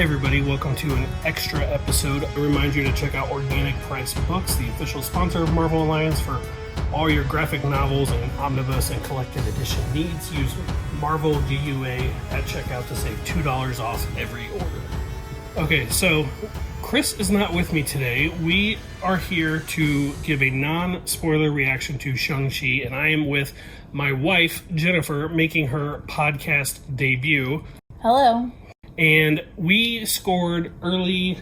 Hey everybody, welcome to an extra episode. I remind you to check out Organic Price Books, the official sponsor of Marvel Alliance, for all your graphic novels and omnibus and collected edition needs. Use Marvel GUA at checkout to save $2 off every order. Okay, so Chris is not with me today. We are here to give a non-spoiler reaction to Shang-Chi, and I am with my wife, Jennifer, making her podcast debut. Hello. And we scored early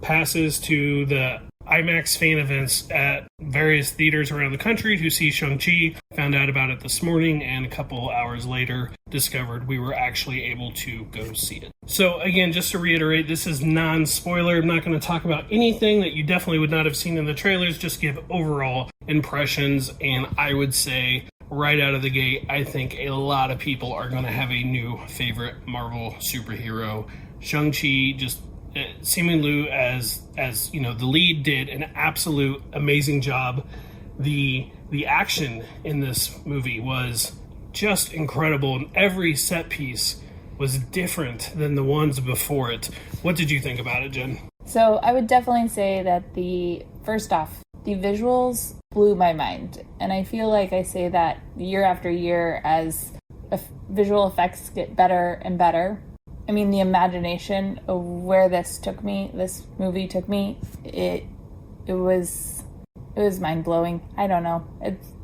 passes to the IMAX fan events at various theaters around the country to see Shang-Chi. Found out about it this morning, and a couple hours later discovered we were actually able to go see it. So again, just to reiterate, this is non-spoiler. I'm not going to talk about anything that you definitely would not have seen in the trailers, just give overall impressions. And I would say right out of the gate, I think a lot of people are going to have a new favorite Marvel superhero. Shang-Chi, just Simu Liu as you know, the lead, did an absolute amazing job. The action in this movie was just incredible, and every set piece was different than the ones before it. What did you think about it, Jen? So I would definitely say that first off, the visuals blew my mind. And I feel like I say that year after year as visual effects get better and better. I mean, the imagination of where this movie took me, it was mind-blowing. I don't know.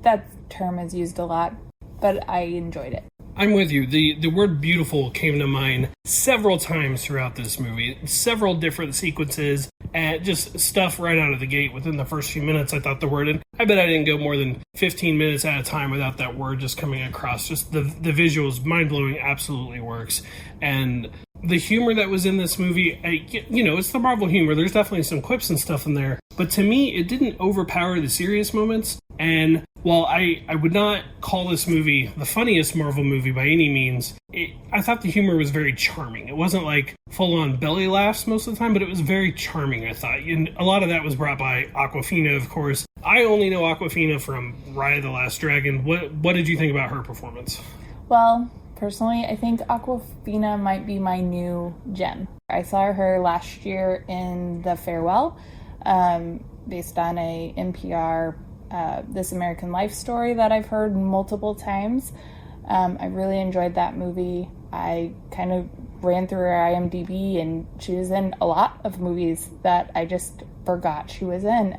That term is used a lot, but I enjoyed it. I'm with you. The word beautiful came to mind several times throughout this movie. Several different sequences, and just stuff right out of the gate. Within the first few minutes, I thought the word, and I bet I didn't go more than 15 minutes at a time without that word just coming across. Just the visuals, mind-blowing, absolutely works. And the humor that was in this movie, it's the Marvel humor. There's definitely some quips and stuff in there. But to me, it didn't overpower the serious moments. And while I would not call this movie the funniest Marvel movie by any means, I thought the humor was very charming. It wasn't like full-on belly laughs most of the time, but it was very charming, I thought. And a lot of that was brought by Awkwafina, of course. I only know Awkwafina from Raya the Last Dragon. What did you think about her performance? Well, personally, I think Awkwafina might be my new gem. I saw her last year in The Farewell, based on a NPR This American Life story that I've heard multiple times. I really enjoyed that movie. I kind of ran through her IMDb, and she was in a lot of movies that I just forgot she was in.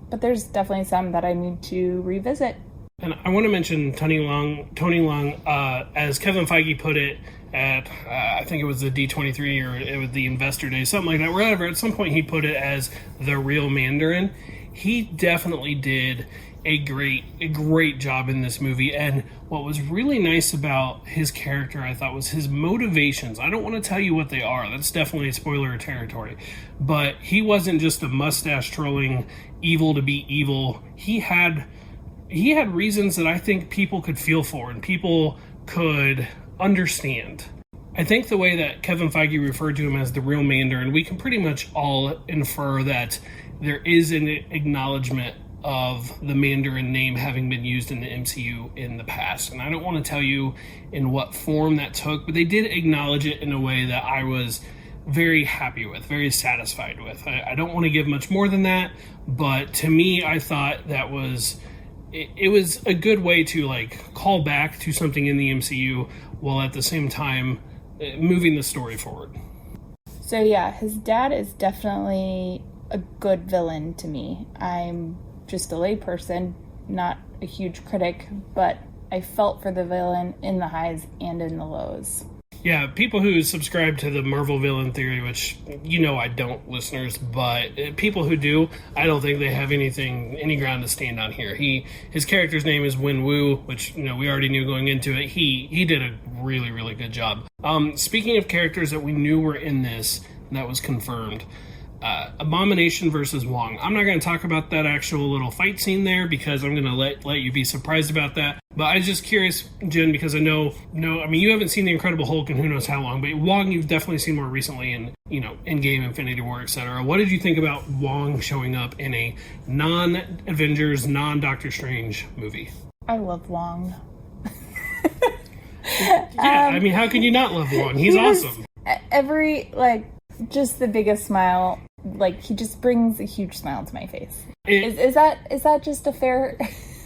But there's definitely some that I need to revisit. And I want to mention Tony Leung, as Kevin Feige put it at, I think it was the D23 or it was the Investor Day, something like that, wherever. At some point he put it as the real Mandarin. He definitely did a great job in this movie. And what was really nice about his character, I thought, was his motivations. I don't want to tell you what they are. That's definitely spoiler territory. But he wasn't just a mustache trolling evil to be evil. He had reasons that I think people could feel for and people could understand. I think the way that Kevin Feige referred to him as the real Mandarin, we can pretty much all infer that there is an acknowledgement of the Mandarin name having been used in the MCU in the past. And I don't want to tell you in what form that took, but they did acknowledge it in a way that I was very happy with, very satisfied with. I don't want to give much more than that, but to me, I thought that it was a good way to call back to something in the MCU while at the same time moving the story forward. So yeah, his dad is definitely a good villain to me. I'm just a layperson, not a huge critic, but I felt for the villain in the highs and in the lows. Yeah, people who subscribe to the Marvel villain theory, which I don't, listeners, but people who do, I don't think they have any ground to stand on here. His character's name is Wen Wu, which we already knew going into it. He did a really, really good job. Speaking of characters that we knew were in this, that was confirmed. Abomination versus Wong. I'm not going to talk about that actual little fight scene there because I'm going to let you be surprised about that. But I was just curious, Jen, because I know, you haven't seen The Incredible Hulk in who knows how long, but Wong you've definitely seen more recently in, Endgame, Infinity War, etc. What did you think about Wong showing up in a non-Avengers, non-Doctor Strange movie? I love Wong. Yeah, how can you not love Wong? He's awesome. Every, just the biggest smile. Like, he just brings a huge smile to my face. Is that just a fair...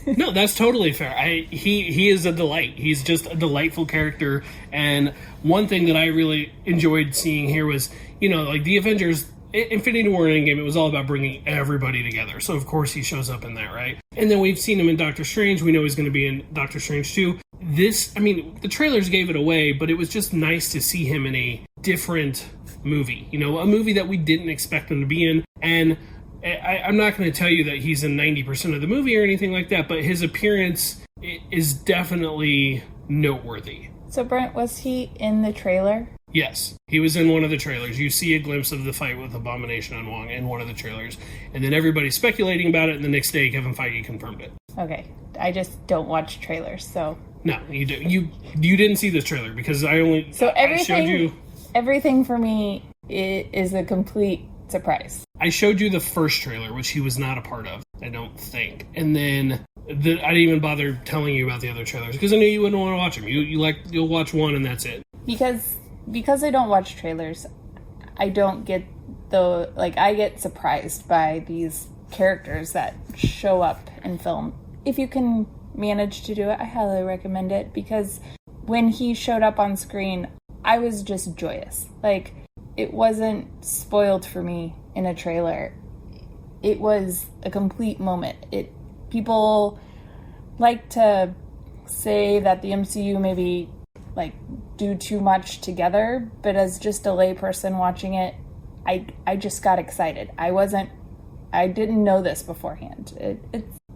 No, that's totally fair. He is a delight. He's just a delightful character. And one thing that I really enjoyed seeing here was, like the Avengers, Infinity War and Endgame, it was all about bringing everybody together. So, of course, he shows up in that, right? And then we've seen him in Doctor Strange. We know he's going to be in Doctor Strange 2. The trailers gave it away, but it was just nice to see him in a different movie. A movie that we didn't expect him to be in. And I'm not going to tell you that he's in 90% of the movie or anything like that, but his appearance is definitely noteworthy. So, Brent, was he in the trailer? Yes, he was in one of the trailers. You see a glimpse of the fight with Abomination and Wong in one of the trailers. And then everybody's speculating about it, and the next day Kevin Feige confirmed it. Okay, I just don't watch trailers, so... No, you do. You didn't see this trailer because I showed you... Everything for me is a complete surprise. I showed you the first trailer, which he was not a part of, I don't think. And then I didn't even bother telling you about the other trailers because I knew you wouldn't want to watch them. You'll watch one and that's it. Because I don't watch trailers, I don't get I get surprised by these characters that show up in film. If you can manage to do it, I highly recommend it, because when he showed up on screen, I was just joyous. Like, it wasn't spoiled for me in a trailer. It was a complete moment. People like to say that the MCU maybe do too much together, but as just a layperson watching it, I just got excited. I didn't know this beforehand.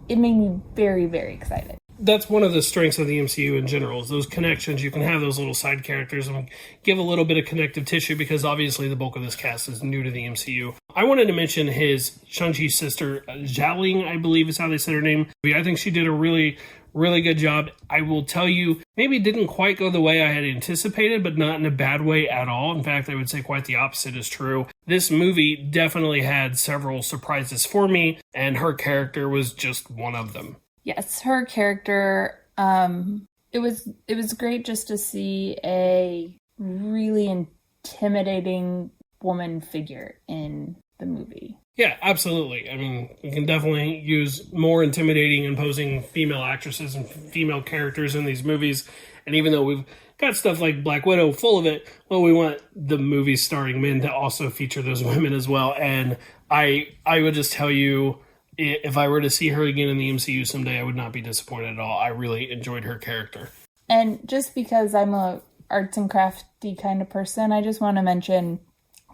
It made me very, very excited. That's one of the strengths of the MCU in general, is those connections. You can have those little side characters and give a little bit of connective tissue, because obviously the bulk of this cast is new to the MCU. I wanted to mention his Shang-Chi's sister, Xiaoling, I believe is how they said her name. I think she did a really, really good job. I will tell you, maybe it didn't quite go the way I had anticipated, but not in a bad way at all. In fact, I would say quite the opposite is true. This movie definitely had several surprises for me, and her character was just one of them. Yes, her character, it was great just to see a really intimidating woman figure in the movie. Yeah, absolutely. I mean, you can definitely use more intimidating, imposing female actresses and female characters in these movies. And even though we've got stuff like Black Widow full of it, well, we want the movies starring men to also feature those women as well. And I would just tell you, if I were to see her again in the MCU someday, I would not be disappointed at all. I really enjoyed her character. And just because I'm a arts and crafty kind of person, I just want to mention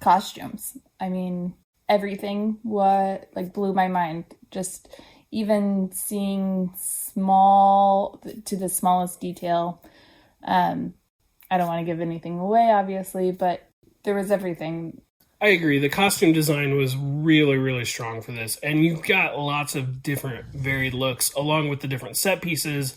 costumes. I mean, everything blew my mind. Just even seeing small to the smallest detail. I don't want to give anything away, obviously, but there was everything. I agree. The costume design was really, really strong for this. And you've got lots of different varied looks, along with the different set pieces,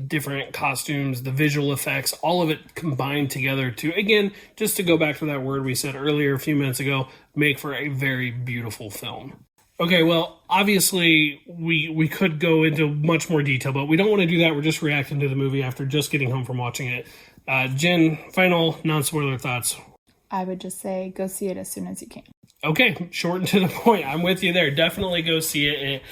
different costumes, the visual effects, all of it combined together to, again, just to go back to that word we said earlier a few minutes ago, make for a very beautiful film. Okay, well, obviously, we could go into much more detail, but we don't want to do that. We're just reacting to the movie after just getting home from watching it. Jen, final non-spoiler thoughts. I would just say go see it as soon as you can. Okay, short and to the point. I'm with you there. Definitely go see it.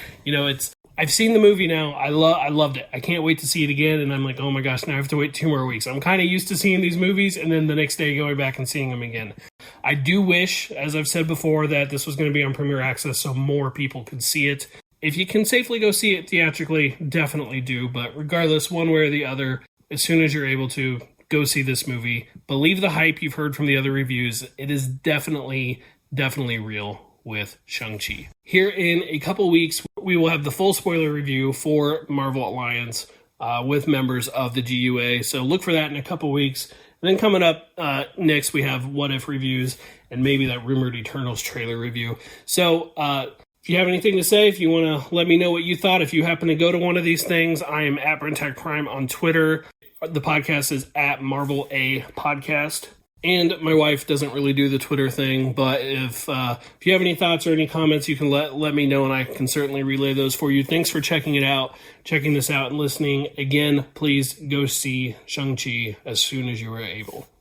I've seen the movie now. I loved it. I can't wait to see it again. And I'm like, oh my gosh, now I have to wait 2 more weeks. I'm kind of used to seeing these movies and then the next day going back and seeing them again. I do wish, as I've said before, that this was going to be on Premiere Access so more people could see it. If you can safely go see it theatrically, definitely do. But regardless, one way or the other, as soon as you're able to, go see this movie. Believe the hype you've heard from the other reviews. It is definitely real with Shang-Chi. Here in a couple weeks, we will have the full spoiler review for Marvel Alliance with members of the GUA. So look for that in a couple weeks. And then coming up next, we have What If reviews and maybe that rumored Eternals trailer review. So if you have anything to say, if you want to let me know what you thought, if you happen to go to one of these things, I am at Brent Prime on Twitter. The podcast is at Marvel A Podcast. And my wife doesn't really do the Twitter thing, but if you have any thoughts or any comments, you can let me know, and I can certainly relay those for you. Thanks for checking this out, and listening. Again, please go see Shang-Chi as soon as you are able.